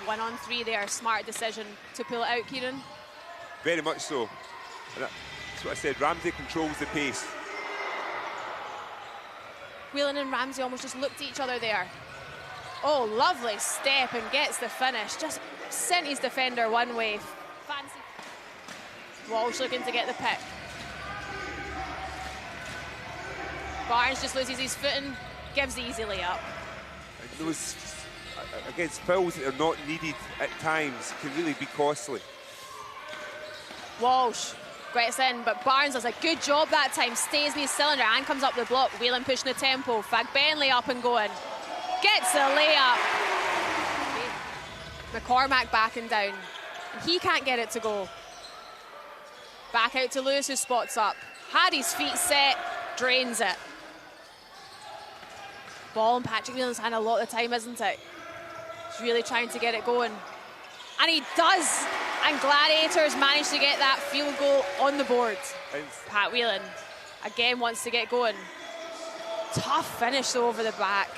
1-on-3 there, smart decision to pull it out, Kieran. Very much so. And that's what I said, Ramsey controls the pace. Whelan and Ramsey almost just looked at each other there. Oh, lovely step and gets the finish. Just sent his defender one way. Fancy. Walsh looking to get the pick. Barnes just loses his footing, gives the easy layup. And those, against fouls that are not needed at times, can really be costly. Walsh gets in, but Barnes does a good job that time, stays in his cylinder and comes up the block. Whelan pushing the tempo. Fagbenley up and going. Gets a layup. McCormack backing down. He can't get it to go. Back out to Lewis, who spots up. Had his feet set, drains it. Ball in Patrick Whelan's hand a lot of the time, isn't it? He's really trying to get it going. And he does. And Gladiators manage to get that field goal on the board. Pat Whelan again wants to get going. Tough finish though over the back.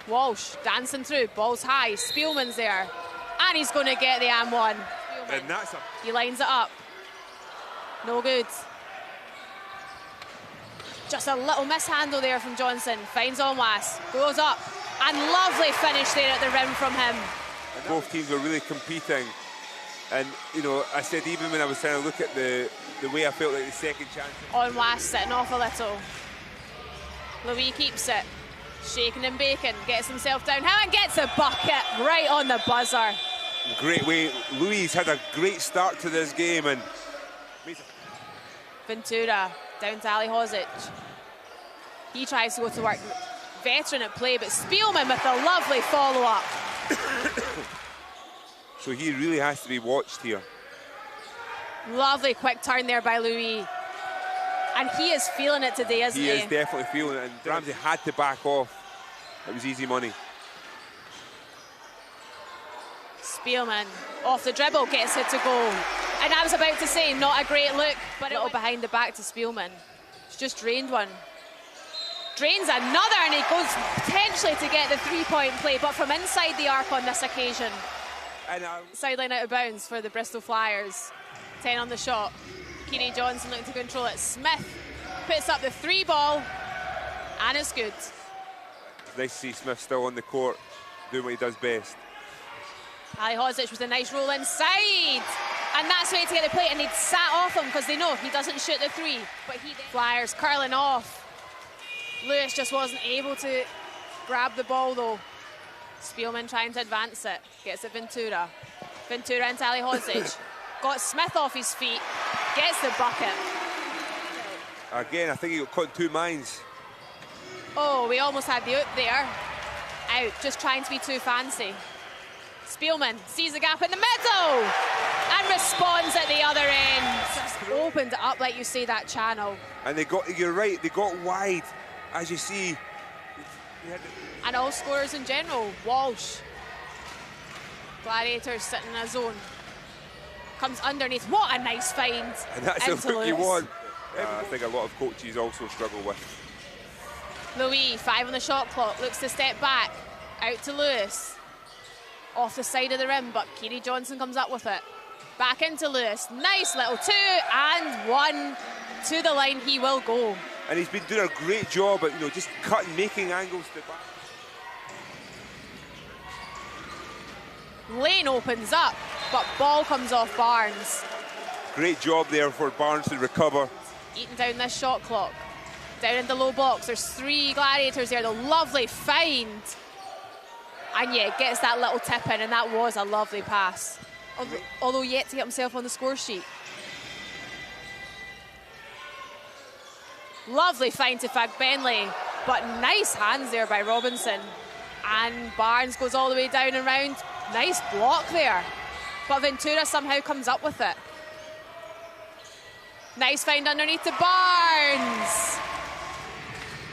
Walsh dancing through, ball's high, Spielman's there. And he's going to get the and one. And that's he lines it up. No good. Just a little mishandle there from Johnson. Finds Onwas, goes up. And lovely finish there at the rim from him. Both teams were really competing. And, you know, I said even when I was trying to look at the way I felt like the second chance. Onwas sitting off a little. Louis keeps it. Shaking and baking, gets himself down. Hammond gets a bucket right on the buzzer. Great way. Louis had a great start to this game. And Ventura down to Ali Hozic. He tries to go to work. Veteran at play, but Spielman with a lovely follow-up. So he really has to be watched here. Lovely quick turn there by Louis. And he is feeling it today, isn't he? He is definitely feeling it, and Ramsey had to back off. It was easy money. Spielman off the dribble, gets it to go. And I was about to say, not a great look, but a little behind the back to Spielman. He's just drained one. Drains another, and he goes potentially to get the three-point play, but from inside the arc on this occasion. And sideline out of bounds for the Bristol Flyers. 10 on the shot. Keely Johnson looking to control it. Smith puts up the 3 ball, and it's good. It's nice to see Smith still on the court, doing what he does best. Ali Hozic with a nice roll inside. And that's the way to get the play, and they'd sat off him because they know he doesn't shoot the 3. But he did. Flyers curling off. Lewis just wasn't able to grab the ball though. Spielman trying to advance it. Gets it Ventura. Ventura into Ali Hozic. Got Smith off his feet. Gets the bucket. Again, I think he got caught in 2 minds. Oh, we almost had the oop there. Out, just trying to be too fancy. Spielman sees the gap in the middle and responds at the other end. Just opened it up, like you say, that channel. And they got, you're right, they got wide, as you see. And all scorers in general. Walsh. Gladiators sitting in a zone. Comes underneath. What a nice find. And that's the look you want. I think a lot of coaches also struggle with. Louis, 5 on the shot clock, looks to step back. Out to Lewis. Off the side of the rim, but Keely Johnson comes up with it. Back into Lewis. Nice little 2 and 1. To the line he will go. And he's been doing a great job at, just cutting, making angles to back. Lane opens up, but ball comes off Barnes. Great job there for Barnes to recover. Eating down this shot clock. Down in the low box. There's 3 Gladiators there. The lovely find. And yeah, gets that little tip in, and that was a lovely pass. Although yet to get himself on the score sheet. Lovely find to Fagbenley, but nice hands there by Robinson. And Barnes goes all the way down and round. Nice block there. But Ventura somehow comes up with it. Nice find underneath to Barnes.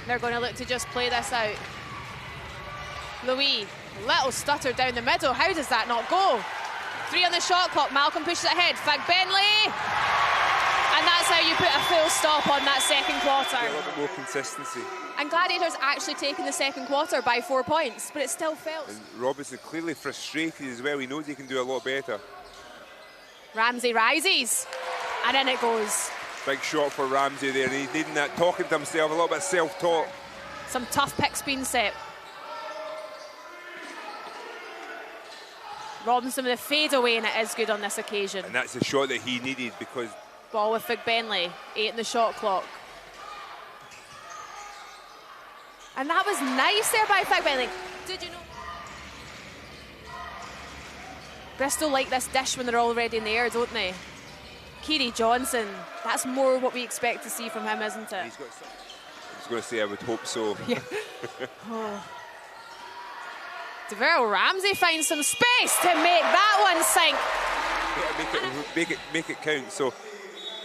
They're going to look to just play this out. Louis, little stutter down the middle. How does that not go? 3 on the shot clock. Malcolm pushes it ahead. Fagbenley. And that's how you put a full stop on that second quarter. A little bit more consistency. And Gladiators actually taking the second quarter by 4 points, but it still felt. And Robinson clearly frustrated as well. He knows he can do a lot better. Ramsey rises, and in it goes. Big shot for Ramsey there, and he's needing that, talking to himself, a little bit self-talk. Some tough picks being set. Robinson with a fade away, and it is good on this occasion. And that's the shot that he needed, because... Ball with Big Bentley, 8 in the shot clock. And that was nice there by Fig Bentley. Did you know? Bristol like this dish when they're already in the air, don't they? Keary Johnson, that's more what we expect to see from him, isn't it? He's going to say, I would hope so. Yeah. Oh. DeVero Ramsey finds some space to make that one sink. Yeah, make it count. So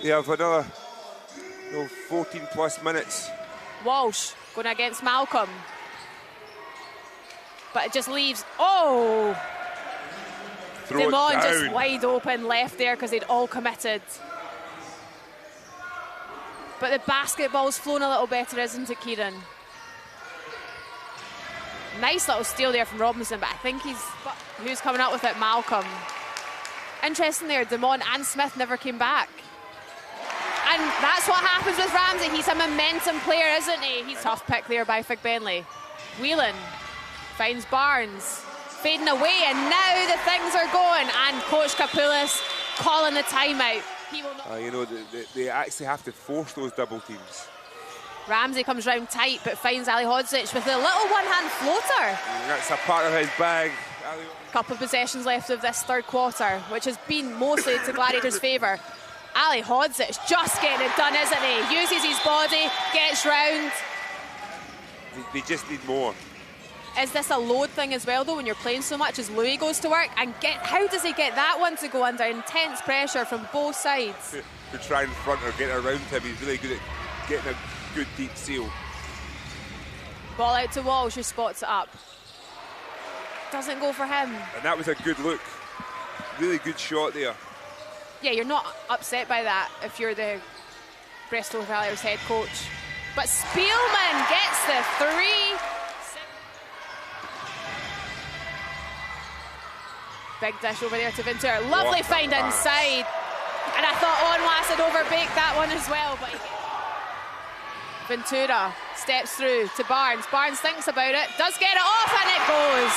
they have another 14 plus minutes. Walsh going against Malcolm. But it just leaves, oh! Demond just wide open left there because they'd all committed. But the basketball's flown a little better, isn't it, Kieran? Nice little steal there from Robinson, but I think who's coming up with it? Malcolm. Interesting there, Demond and Smith never came back. And that's what happens with Ramsey. He's a momentum player, isn't he? He's a tough pick there by Fig Bentley. Whelan finds Barnes. Fading away, and now the things are going. And Coach Kapoulis calling the timeout. He will not. You know, they actually have to force those double teams. Ramsey comes round tight, but finds Ali Hodzic with a little one-hand floater. And that's a part of his bag. Couple of possessions left of this third quarter, which has been mostly to Gladiators' favour. Ali Hodzic just getting it done, isn't he? Uses his body, gets round. They just need more. Is this a load thing as well, though, when you're playing so much as Louis goes to work? And how does he get that one to go under intense pressure from both sides? To try and front or get around him, he's really good at getting a good deep seal. Ball out to Walsh, who spots it up. Doesn't go for him. And that was a good look. Really good shot there. Yeah, you're not upset by that if you're the Bristol Flyers head coach. But Spielman gets the three. Big dish over there to Ventura. Lovely find inside. And I thought Onwas had overbaked that one as well. But Ventura steps through to Barnes. Barnes thinks about it, does get it off, and it goes.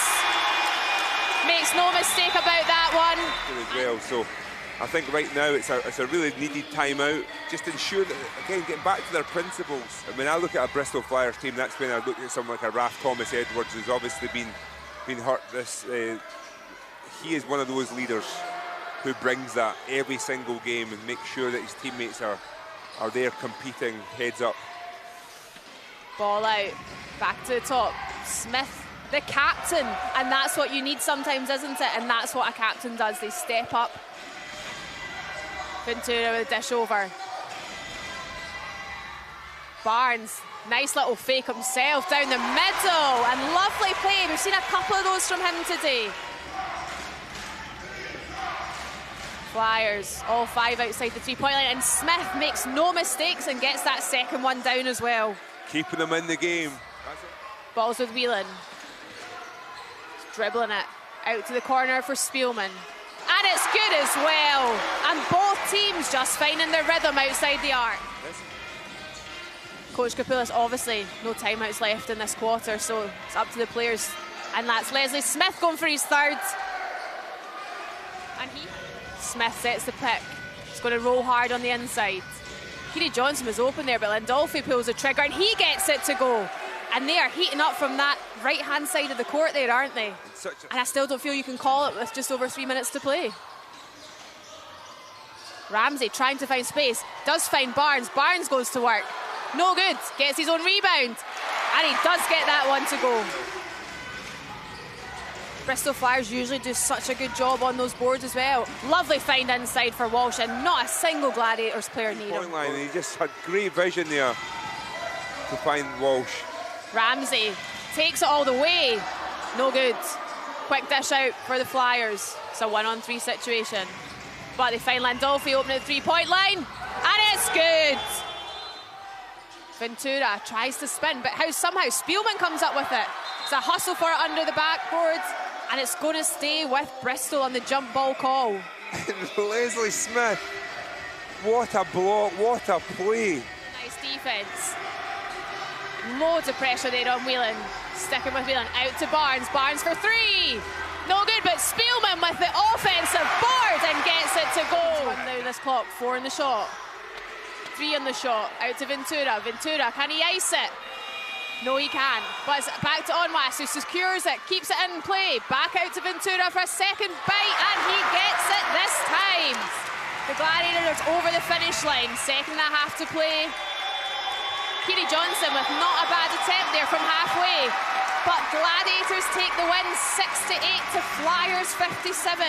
Makes no mistake about that one. As well, so I think right now it's a really needed timeout. Just ensure that, again, getting back to their principles. And when I look at a Bristol Flyers team, that's when I look at someone like a Raf Thomas Edwards, who's obviously been hurt this. He is one of those leaders who brings that every single game and makes sure that his teammates are there competing heads up. Ball out, back to the top. Smith, the captain, and that's what you need sometimes, isn't it? And that's what a captain does, they step up. Ventura with a dish over. Barnes, nice little fake himself down the middle, and lovely play. We've seen a couple of those from him today. Flyers, all 5 outside the three-point line, and Smith makes no mistakes and gets that second one down as well. Keeping them in the game. Balls with Whelan. Just dribbling it out to the corner for Spielman. And it's good as well. And both teams just finding their rhythm outside the arc. Coach Kapoulis, obviously, no timeouts left in this quarter, so it's up to the players. And that's Leslie Smith going for his third. And Smith sets the pick. He's going to roll hard on the inside. Keary Johnson was open there, but Landolfi pulls the trigger and he gets it to go. And they are heating up from that right-hand side of the court there, aren't they? And I still don't feel you can call it with just over 3 minutes to play. Ramsey trying to find space, does find Barnes. Barnes goes to work. No good, gets his own rebound. And he does get that one to go. Bristol Flyers usually do such a good job on those boards as well. Lovely find inside for Walsh, and not a single Gladiators player near him. Line, he just had great vision there to find Walsh. Ramsey takes it all the way. No good. Quick dish out for the Flyers. It's a 1-on-3 situation. But they find Landolfi open at the three-point line. And it's good. Ventura tries to spin, but somehow Spielman comes up with it. It's a hustle for it under the backboard, and it's going to stay with Bristol on the jump ball call. Leslie Smith, what a block, what a play. Nice defence. Loads of pressure there on Whelan. Sticking with Whelan, out to Barnes. Barnes for three. No good, but Spielman with the offensive board and gets it to go. Now this clock, 4 in the shot. 3 on the shot, out to Ventura. Ventura, can he ice it? No, he can. But it's back to Onwas, who secures it, keeps it in play. Back out to Ventura for a second bite, and he gets it this time. The Gladiators over the finish line. Second and a half to play. Keely Johnson with not a bad attempt there from halfway. But Gladiators take the win 6-8 to Flyers 57.